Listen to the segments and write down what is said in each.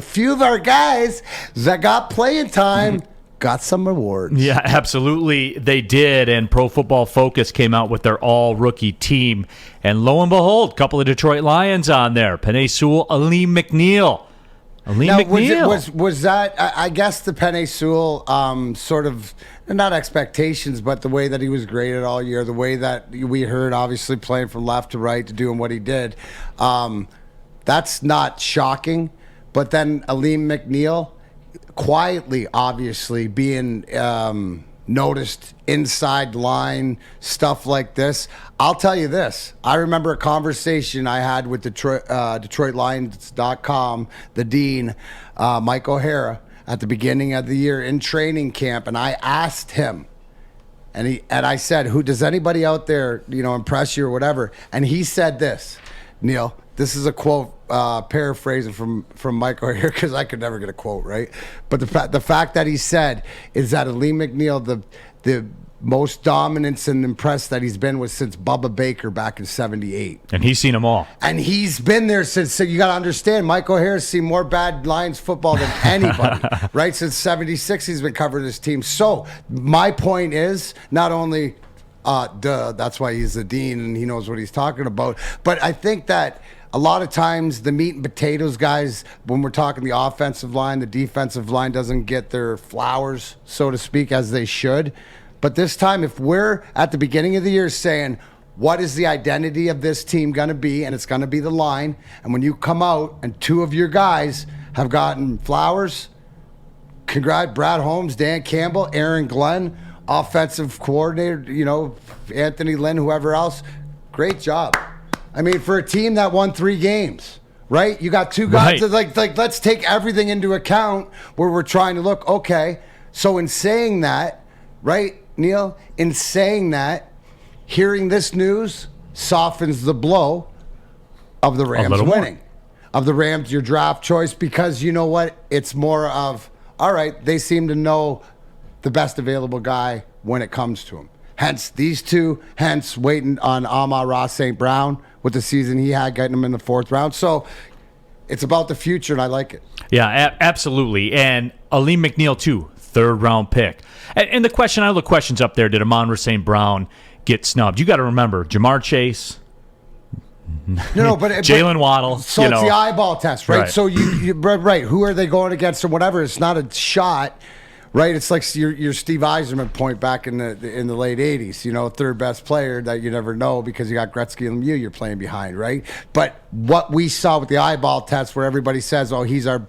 A few of our guys that got playing time got some awards. Yeah, absolutely they did, and Pro Football Focus came out with their all-rookie team, and lo and behold, a couple of Detroit Lions on there. Penei Sewell, Alim McNeill. McNeil. Was that, I guess, the Penei Sewell sort of, not expectations, but the way that he was graded all year, the way that we heard, obviously, playing from left to right to doing what he did. That's not shocking. But then Alim McNeill, quietly, obviously, being noticed inside line, stuff like this. I'll tell you this. I remember a conversation I had with DetroitLions.com, the dean, Mike O'Hara, at the beginning of the year in training camp, and I asked him, and I said, "Who does anybody out there, impress you or whatever?" And he said this, Neal. This is a quote, paraphrasing from Mike O'Hara, because I could never get a quote right. But the fact that he said is that Alim McNeill, the most dominance and impressed that he's been was since Bubba Baker back in '78. And he's seen them all. And he's been there since. So you got to understand, Mike O'Hara's seen more bad Lions football than anybody, right? Since '76, he's been covering his team. So my point is, not only, that's why he's the dean and he knows what he's talking about. But I think that a lot of times the meat and potatoes guys, when we're talking the offensive line, the defensive line doesn't get their flowers, so to speak, as they should. But this time, if we're at the beginning of the year saying, what is the identity of this team going to be? And it's going to be the line. And when you come out and two of your guys have gotten flowers, congrats, Brad Holmes, Dan Campbell, Aaron Glenn, offensive coordinator, Anthony Lynn, whoever else, great job. I mean, for a team that won 3 games, right? You got two guys right. like let's take everything into account where we're trying to look, okay. So in saying that, right, Neal, in saying that, hearing this news softens the blow of the Rams winning. Of the Rams, your draft choice, because you know what? It's more of, all right, they seem to know the best available guy when it comes to him. Hence these two, hence waiting on Amon-Ra St. Brown with the season he had, getting him in the 4th round. So it's about the future, and I like it. Yeah, absolutely. And Alim McNeill, too, 3rd round pick. And the question, I know the question's up there, did Amon-Ra St. Brown get snubbed? You got to remember, Jamar Chase, No, but Jalen Waddle. So it's the eyeball test, right? So you right. Who are they going against or whatever? It's not a shot, right? It's like your Steve Eiserman point back in the late '80s. Third best player that you never know because you got Gretzky and Lemieux you're playing behind, right? But what we saw with the eyeball test, where everybody says, "Oh, he's our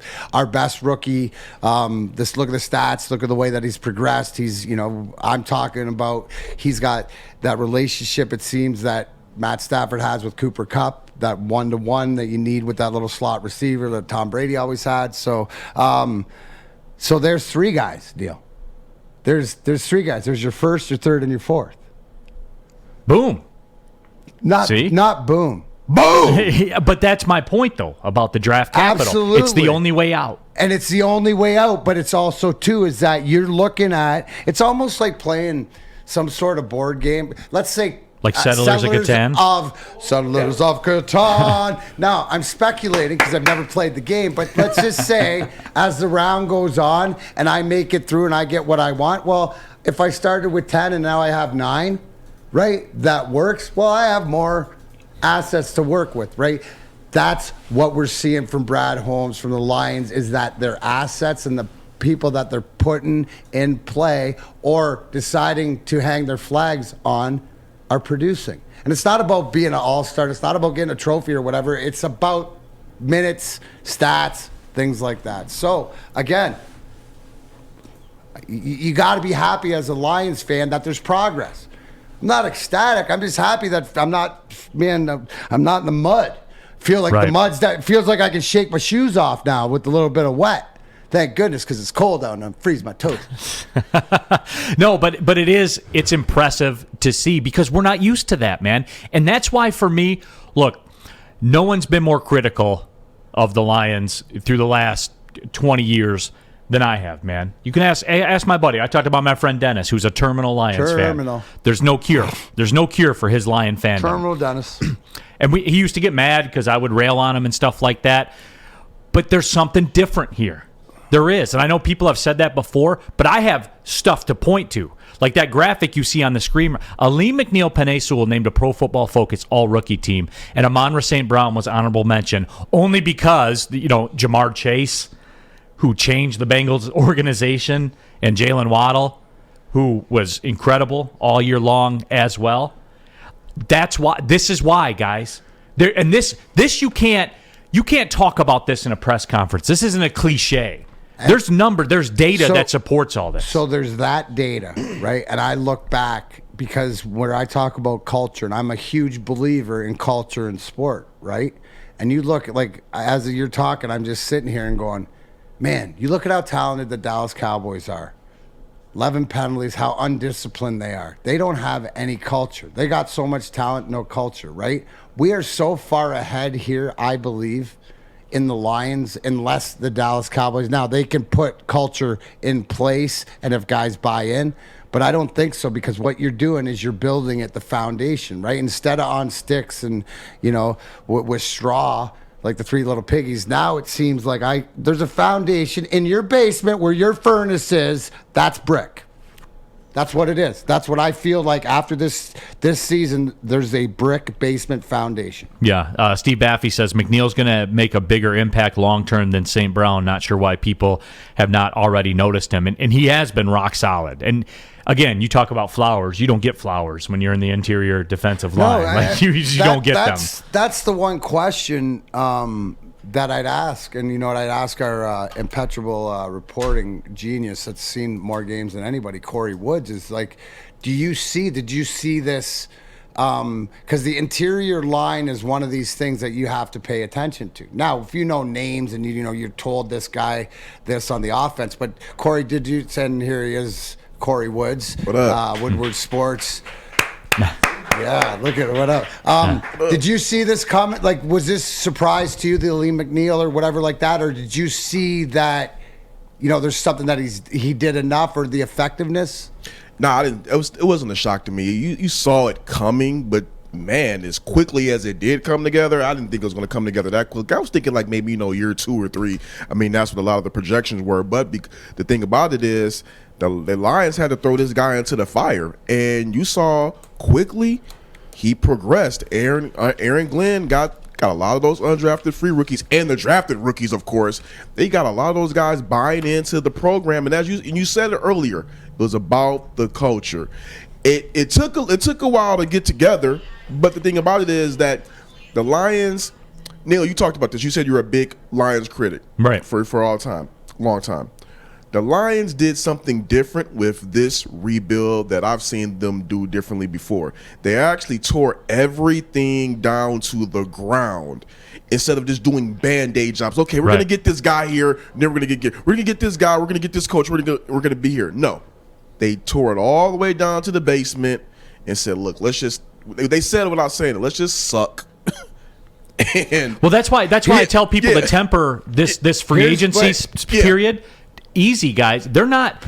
best rookie." Look at the stats. Look at the way that he's progressed. He's I'm talking about. He's got that relationship. It seems that Matt Stafford has with Cooper Kupp, that 1-to-1 that you need with that little slot receiver that Tom Brady always had. So there's 3 guys, Neal. There's 3 guys. There's your 1st, your 3rd, and your 4th. Boom. Not boom. Boom! But that's my point, though, about the draft capital. Absolutely. It's the only way out. And it's the only way out, but it's also, too, is that you're looking at, it's almost like playing some sort of board game. Let's say, like Settlers of Catan? Settlers of Catan. Now, I'm speculating because I've never played the game, but let's just say as the round goes on and I make it through and I get what I want, well, if I started with 10 and now I have 9, right, that works. Well, I have more assets to work with, right? That's what we're seeing from Brad Holmes, from the Lions, is that their assets and the people that they're putting in play or deciding to hang their flags on are producing. And it's not about being an all-star. It's not about getting a trophy or whatever. It's about minutes, stats, things like that. So, again, you got to be happy as a Lions fan that there's progress. I'm not ecstatic. I'm just happy that I'm not in the mud. Feel like the mud's that feels like I can shake my shoes off now with a little bit of wet. Thank goodness, because it's cold out and I'm freezing my toes. No, but it's impressive to see because we're not used to that, man. And that's why for me, look, no one's been more critical of the Lions through the last 20 years than I have, man. You can ask my buddy. I talked about my friend Dennis, who's a terminal Lions fan. There's no cure. There's no cure for his Lion fandom. Terminal Dennis. And he used to get mad because I would rail on him and stuff like that. but there's something different here. There is. And I know people have said that before, but I have stuff to point to. Like that graphic you see on the screen. Alim, McNeill, Penei Sewell named a Pro Football Focus all-rookie team, and Amon-Ra St. Brown was honorable mention only because, Jamar Chase, who changed the Bengals organization, and Jalen Waddle, who was incredible all year long as well. That's why. This is why, guys. This you can't talk about this in a press conference. This isn't a cliche. There's data that supports all this. So there's that data, right? And I look back because when I talk about culture, and I'm a huge believer in culture and sport, right? And you look, like, as you're talking, I'm just sitting here and going, man, you look at how talented the Dallas Cowboys are. 11 penalties, how undisciplined they are. They don't have any culture. They got so much talent, no culture, right? We are so far ahead here, I believe, in the Lions, unless the Dallas Cowboys. Now, they can put culture in place and if guys buy in, but I don't think so, because what you're doing is you're building at the foundation, right? Instead of on sticks and, with straw, like the Three Little Piggies, now it seems like there's a foundation in your basement where your furnace is. That's brick. That's what it is. That's what I feel like after this season. There's a brick basement foundation. Yeah. Steve Baffey says McNeil's going to make a bigger impact long term than St. Brown. Not sure why people have not already noticed him. And he has been rock solid. And again, you talk about flowers. You don't get flowers when you're in the interior defensive line. You don't get them. That's the one question that I'd ask, and I'd ask our impeccable reporting genius that's seen more games than anybody, Kory Woods, is like, did you see this? Because the interior line is one of these things that you have to pay attention to. Now, if you know names and you're told this guy this on the offense, but Kory, did you send? Here he is, Kory Woods, what up? Woodward Sports. Yeah, look at it. What up? Did you see this comment? Like, was this surprise to you, the Alim McNeill or whatever like that? Or did you see that, there's something that he did enough, or the effectiveness? No, I didn't. It wasn't a shock to me. You saw it coming, but man, as quickly as it did come together, I didn't think it was going to come together that quick. I was thinking like maybe, year 2 or 3. I mean, that's what a lot of the projections were. But the thing about it is, the Lions had to throw this guy into the fire, and you saw quickly he progressed. Aaron Glenn got a lot of those undrafted free rookies, and the drafted rookies, of course. They got a lot of those guys buying into the program, and you said it earlier, it was about the culture. It took a while to get together, but the thing about it is that the Lions, Neal, you talked about this. You said you're a big Lions critic, right? For all time, long time. The Lions did something different with this rebuild that I've seen them do differently before. They actually tore everything down to the ground instead of just doing band-aid jobs. Okay, we're gonna get this guy here, and then we're gonna get this guy, we're gonna get this coach, we're gonna be here. No, they tore it all the way down to the basement and said, "Look, let's just." They said it without saying it. Let's just suck. That's why I tell people to temper this free agency period. Easy, guys. They're not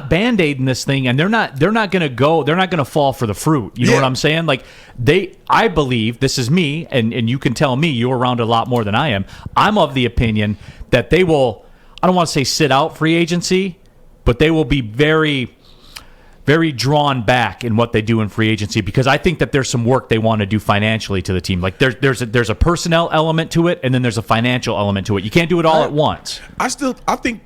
band-aiding this thing, and they're not gonna fall for the fruit. You know what I'm saying? Like I believe, this is me, and you can tell me, you're around a lot more than I am. I'm of the opinion that they will, I don't want to say sit out free agency, but they will be very, very drawn back in what they do in free agency, because I think that there's some work they want to do financially to the team. Like there's a personnel element to it, and then there's a financial element to it. You can't do it all at once. I think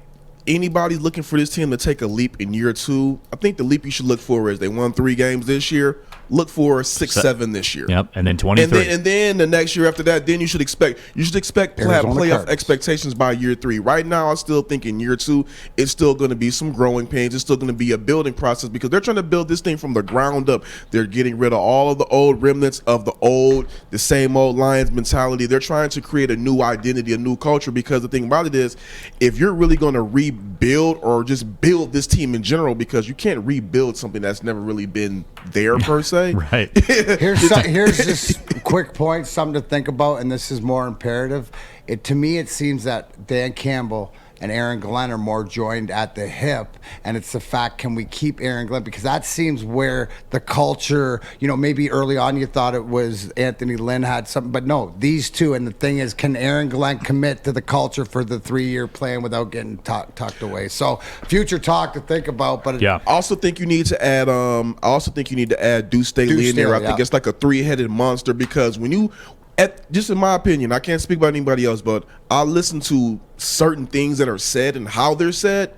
anybody looking for this team to take a leap in year 2, I think the leap you should look for is they won 3 games this year. Look for 6-7 this year. Yep, and then 23. And then the next year after that, then you should expect playoff expectations by year 3. Right now, I still think in year 2, it's still going to be some growing pains. It's still going to be a building process, because they're trying to build this thing from the ground up. They're getting rid of all of the old remnants of the same old Lions mentality. They're trying to create a new identity, a new culture, because the thing about it is, if you're really going to rebuild or just build this team in general, because you can't rebuild something that's never really been there per se. Right. Here's this quick point, something to think about, and this is more imperative. To me, it seems that Dan Campbell and Aaron Glenn are more joined at the hip. And it's the fact, can we keep Aaron Glenn? Because that seems where the culture, maybe early on you thought it was Anthony Lynn had something, but no, these two. And the thing is, can Aaron Glenn commit to the culture for the 3-year plan without getting tucked away? So future talk to think about. But I also think you need to add. Deuce Staley in there. I think it's like a 3-headed monster, because when you, just in my opinion, I can't speak about anybody else, but I listen to certain things that are said and how they're said.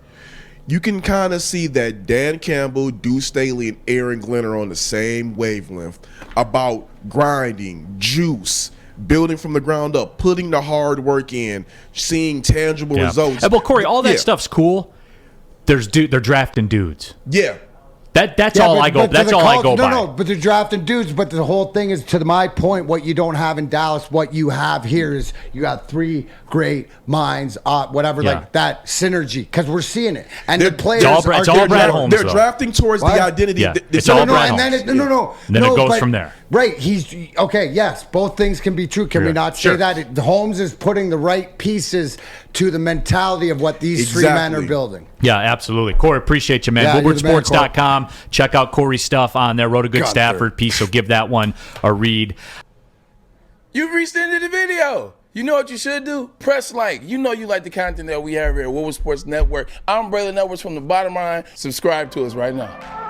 You can kind of see that Dan Campbell, Deuce Staley, and Aaron Glenn are on the same wavelength about grinding, juice, building from the ground up, putting the hard work in, seeing tangible results. Well, Kory, all that stuff's cool. They're drafting dudes. Yeah. That's all I go by. No, but they're drafting dudes. But the whole thing is, to my point, what you don't have in Dallas, what you have here is you got 3 great minds, like that synergy, because we're seeing it. And the players it's all Brad Holmes. They're drafting towards the identity. Yeah. It's all Brad Holmes. Then it goes from there. Right. He's okay. Yes, both things can be true. Can we not say that? Holmes is putting the right pieces to the mentality of what these 3 men are building. Yeah, absolutely. Kory, appreciate you, man. Yeah, WoodwardSports.com. Check out Kory's stuff on there. Wrote a good Stafford piece, so give that one a read. You've reached the end of the video. You know what you should do? Press like. You know you like the content that we have here at Woodward Sports Network. I'm Braylon Edwards from the bottom line. Subscribe to us right now.